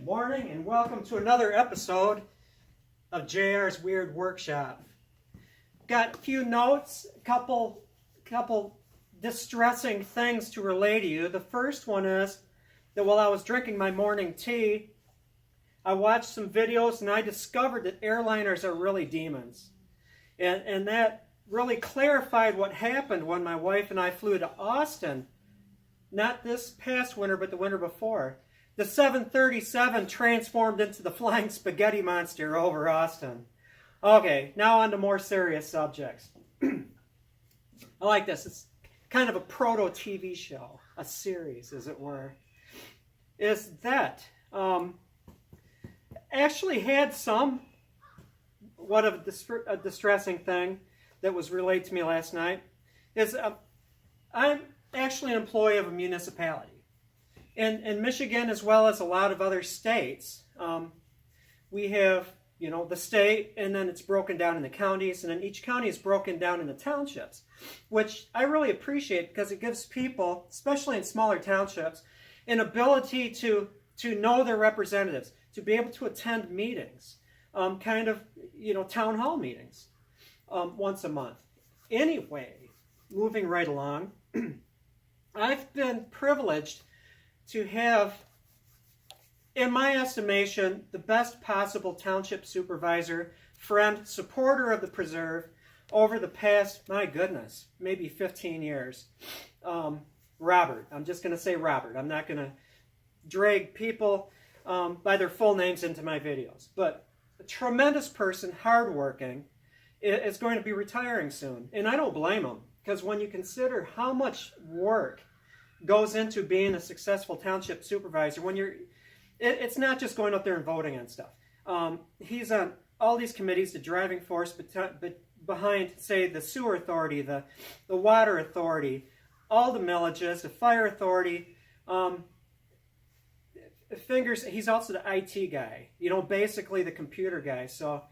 Good morning and welcome to another episode of JR's Weird Workshop. Got a few notes, a couple distressing things to relay to you. The first one is that while I was drinking my morning tea, I watched some videos and I discovered that airliners are really demons. And that really clarified what happened when my wife and I flew to Austin. Not this past winter, but the winter before. The 737 transformed into the flying spaghetti monster over Austin. Okay, now on to more serious subjects. I like this. It's kind of a proto-TV show, a series, as it were. Is that actually had what a distressing thing that was relayed to me last night is I'm actually an employee of a municipality. In Michigan, as well as a lot of other states, we have, the state, and then it's broken down into counties, and then each county is broken down into townships, which I really appreciate because it gives people, especially in smaller townships, an ability to know their representatives, to be able to attend meetings, town hall meetings once a month. Anyway, moving right along, I've been privileged to have, in my estimation, the best possible township supervisor, friend, supporter of the preserve over the past, my goodness, maybe 15 years. Robert. I'm just going to say Robert. I'm not going to drag people by their full names into my videos. But a tremendous person, hardworking, is going to be retiring soon. And I don't blame him, because when you consider how much work goes into being a successful township supervisor, it's not just going up there and voting on stuff. He's on all these committees, the driving force behind, say, the sewer authority, the water authority, all the millages, the fire authority. He's also the IT guy, basically the computer guy. So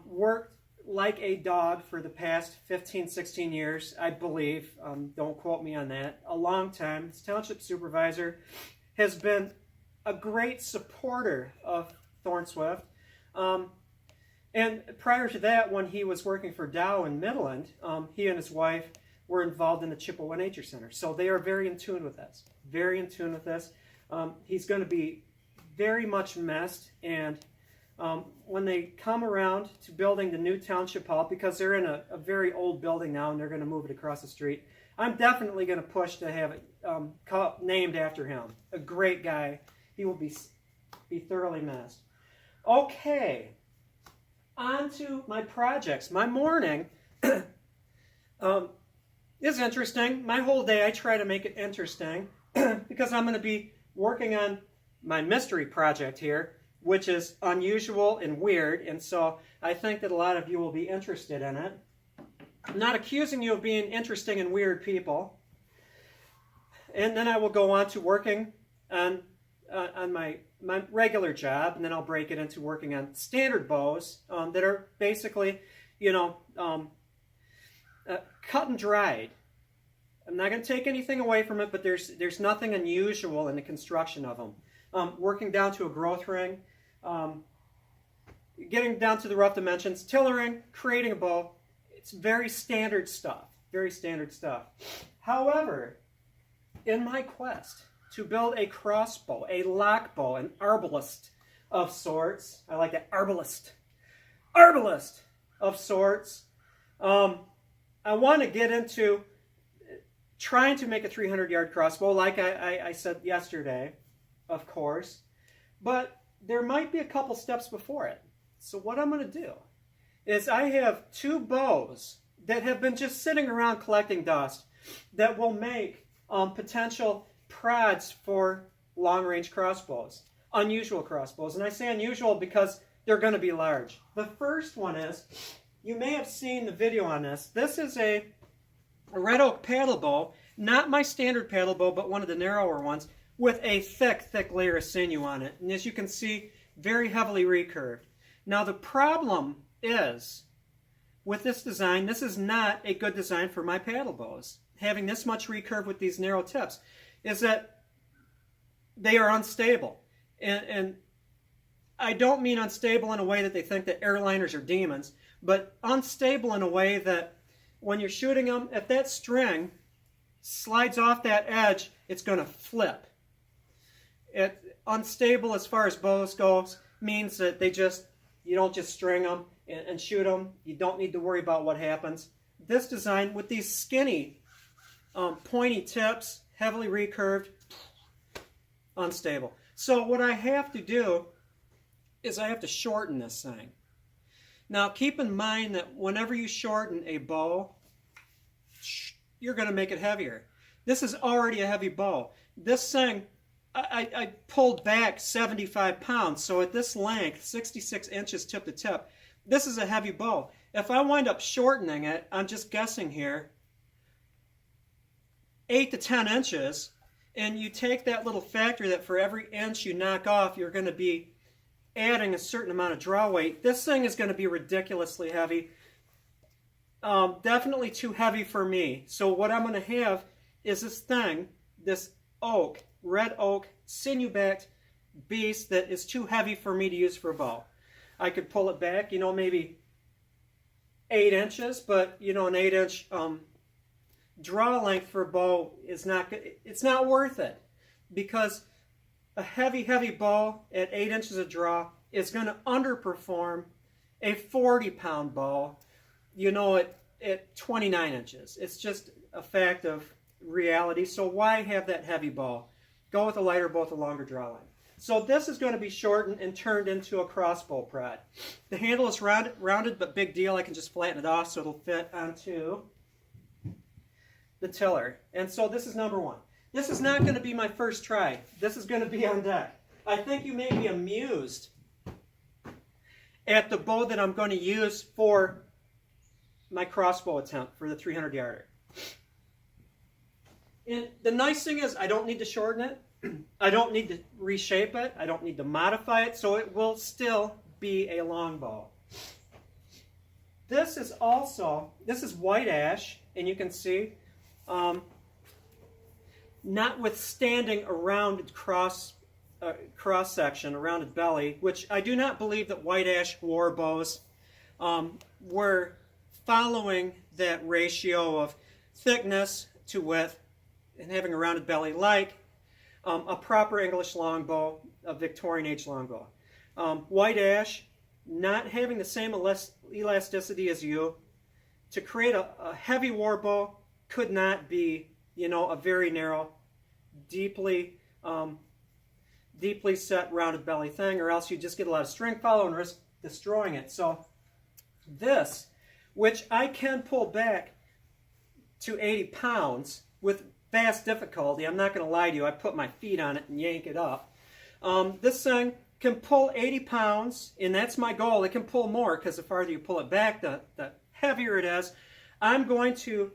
worked like a dog for the past 15, 16 years, I believe. Don't quote me on that. A long time. This township supervisor has been a great supporter of Thorn Swift. And prior to that, when he was working for Dow in Midland, he and his wife were involved in the Chippewa Nature Center. So they are very in tune with this. Very in tune with this. He's going to be very much missed, and when they come around to building the new township hall, because they're in a very old building now and they're going to move it across the street, I'm definitely going to push to have it named after him. A great guy. He will be thoroughly missed. Okay, on to my projects. My morning is interesting. My whole day I try to make it interesting because I'm going to be working on my mystery project here, which is unusual and weird, and so I think that a lot of you will be interested in it. I'm not accusing you of being interesting and weird people. And then I will go on to working on my regular job, and then I'll break it into working on standard bows that are basically, cut and dried. I'm not going to take anything away from it, but there's nothing unusual in the construction of them. Working down to a growth ring, getting down to the rough dimensions, tillering, creating a bow. It's very standard stuff. Very standard stuff. However, in my quest to build a crossbow, a lockbow, an arbalist of sorts, I like that, arbalist of sorts, I want to get into trying to make a 300-yard crossbow, like I said yesterday, of course, but there might be a couple steps before it. So what I'm going to do is I have two bows that have been just sitting around collecting dust that will make potential prods for long-range crossbows, unusual crossbows. And I say unusual because they're going to be large. The first one is, you may have seen the video on this. This is a red oak paddle bow, not my standard paddle bow, but one of the narrower ones, with a thick layer of sinew on it. And as you can see, very heavily recurved. Now the problem is, with this design, this is not a good design for my paddle bows. Having this much recurve with these narrow tips is that they are unstable. And I don't mean unstable in a way that they think that airliners are demons, but unstable in a way that when you're shooting them, if that string slides off that edge, it's going to flip. Unstable as far as bows goes means that you don't just string them and shoot them. You don't need to worry about what happens. This design with these skinny, pointy tips, heavily recurved, unstable. So what I have to do is I have to shorten this thing. Now keep in mind that whenever you shorten a bow, you're going to make it heavier. This is already a heavy bow. This thing, I pulled back 75 pounds, so at this length, 66 inches tip to tip, this is a heavy bow. If I wind up shortening it, I'm just guessing here, 8 to 10 inches, and you take that little factor that for every inch you knock off, you're going to be adding a certain amount of draw weight. This thing is going to be ridiculously heavy. Definitely too heavy for me. So what I'm going to have is this thing, this oak, red oak, sinew-backed beast that is too heavy for me to use for a bow. I could pull it back, maybe 8 inches, but an 8-inch draw length for a bow is not good. It's not worth it, because a heavy bow at 8 inches of draw is going to underperform a 40-pound bow, at 29 inches. It's just a fact of reality. So why have that heavy bow? Go with a lighter bow with a longer draw length. So this is going to be shortened and turned into a crossbow prod. The handle is rounded, but big deal. I can just flatten it off so it'll fit onto the tiller. And so this is number one. This is not going to be my first try. This is going to be on deck. I think you may be amused at the bow that I'm going to use for my crossbow attempt for the 300-yarder. And the nice thing is I don't need to shorten it. I don't need to reshape it. I don't need to modify it, so it will still be a longbow. This is white ash, and you can see, notwithstanding a rounded cross section, a rounded belly, which I do not believe that white ash war bows were following that ratio of thickness to width and having a rounded belly like a proper English longbow, a Victorian age longbow. White ash, not having the same elasticity as you, to create a heavy war bow could not be, a very narrow, deeply set rounded belly thing, or else you just get a lot of string follow and risk destroying it. So this, which I can pull back to 80 pounds with vast difficulty, I'm not going to lie to you, I put my feet on it and yank it up. This thing can pull 80 pounds, and that's my goal. It can pull more, because the farther you pull it back, the heavier it is. I'm going to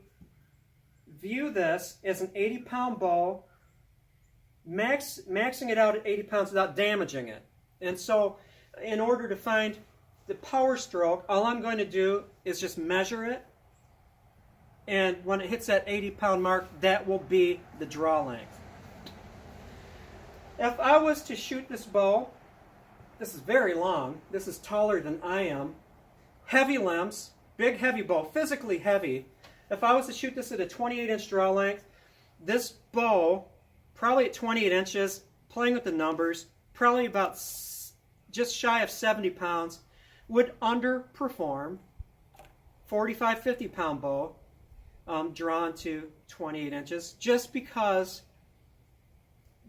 view this as an 80-pound bow, maxing it out at 80 pounds without damaging it. And so in order to find the power stroke, all I'm going to do is just measure it, and when it hits that 80-pound mark, that will be the draw length. If I was to shoot this bow, this is very long, this is taller than I am, heavy limbs, big heavy bow, physically heavy. If I was to shoot this at a 28-inch draw length, this bow, probably at 28 inches, playing with the numbers, probably about just shy of 70 pounds, would underperform 45, 50-pound bow drawn to 28 inches, just because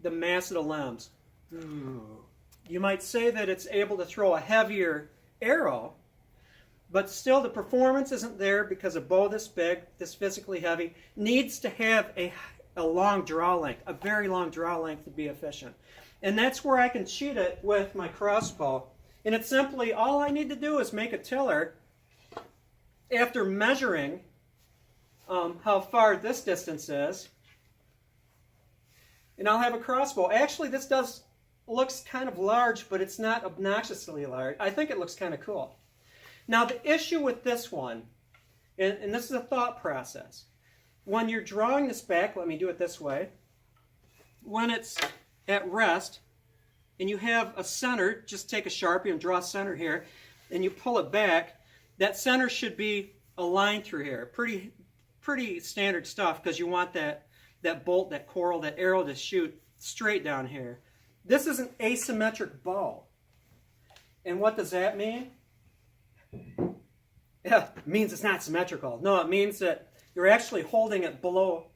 the mass of the limbs. You might say that it's able to throw a heavier arrow, but still the performance isn't there, because a bow this big, this physically heavy, needs to have a long draw length, a very long draw length to be efficient. And that's where I can cheat it with my crossbow. And it's simply, all I need to do is make a tiller after measuring how far this distance is, and I'll have a crossbow. Actually, this looks kind of large, but it's not obnoxiously large. I think it looks kind of cool. Now, the issue with this one, and this is a thought process, when you're drawing this back, let me do it this way, when it's at rest, and you have a center, just take a Sharpie and draw a center here, and you pull it back, that center should be a line through here. Pretty standard stuff, because you want that bolt, that coral, that arrow to shoot straight down here. This is an asymmetric bow. And what does that mean? Yeah, it means it's not symmetrical. No, it means that you're actually holding it below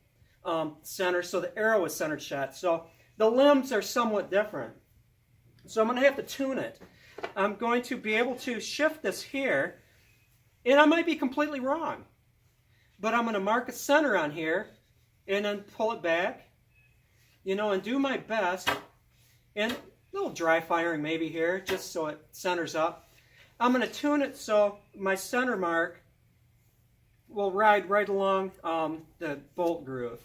center, so the arrow is centered shot. So the limbs are somewhat different. So I'm going to have to tune it. I'm going to be able to shift this here, and I might be completely wrong. But I'm going to mark a center on here, and then pull it back, you know, and do my best. And a little dry firing maybe here, just so it centers up. I'm going to tune it so my center mark will ride right along the bolt groove.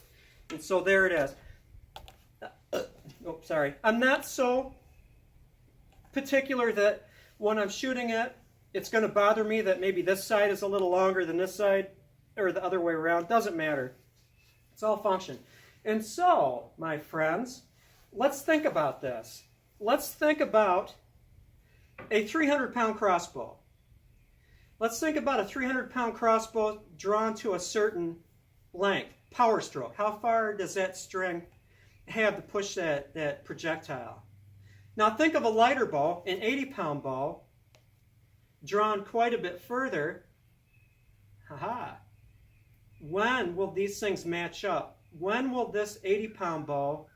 And so there it is. Oh, sorry. I'm not so particular that when I'm shooting it, it's going to bother me that maybe this side is a little longer than this side, or the other way around. Doesn't matter. It's all function. And so, my friends, let's think about this. Let's think about a 300-pound crossbow. Let's think about a 300-pound crossbow drawn to a certain length, power stroke. How far does that string have to push that projectile? Now think of a lighter bow, an 80-pound bow, drawn quite a bit further. Haha. When will these things match up? When will this 80-pound bow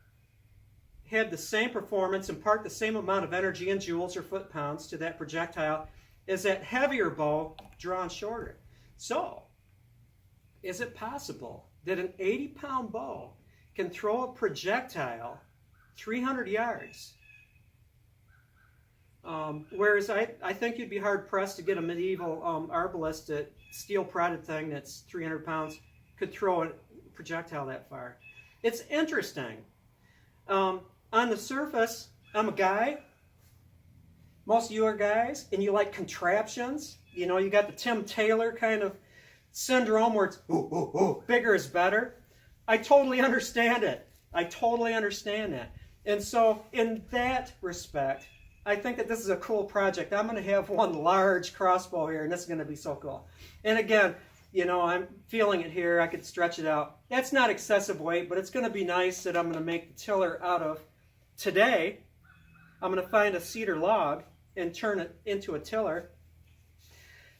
have the same performance, impart the same amount of energy in joules or foot-pounds to that projectile as that heavier bow drawn shorter? So, is it possible that an 80-pound bow can throw a projectile 300 yards? Whereas I think you'd be hard-pressed to get a medieval arbalist, a steel-prodded thing that's 300 pounds, could throw a projectile that far. It's interesting. On the surface, I'm a guy. Most of you are guys, and you like contraptions. You know, you got the Tim Taylor kind of syndrome where it's, bigger is better. I totally understand it. I totally understand that. And so, in that respect, I think that this is a cool project. I'm going to have one large crossbow here, and this is going to be so cool. And again, you know, I'm feeling it here. I could stretch it out. That's not excessive weight, but it's going to be nice that I'm going to make the tiller out of. Today, I'm going to find a cedar log and turn it into a tiller.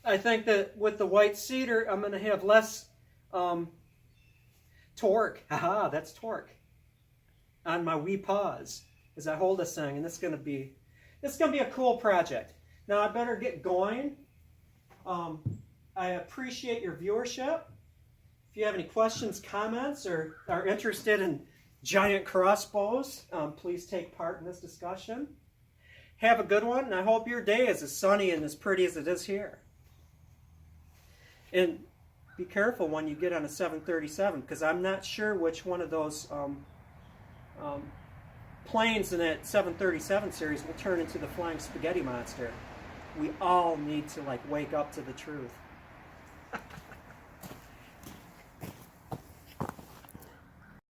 I think that with the white cedar, I'm going to have less torque. Haha, that's torque. On my wee paws as I hold this thing, and it's going to be a cool project. Now I better get going. I appreciate your viewership. If you have any questions, comments, or are interested in giant crossbows, please take part in this discussion. Have a good one, and I hope your day is as sunny and as pretty as it is here. And be careful when you get on a 737, because I'm not sure which one of those planes in that 737 series will turn into the flying spaghetti monster. We all need to wake up to the truth.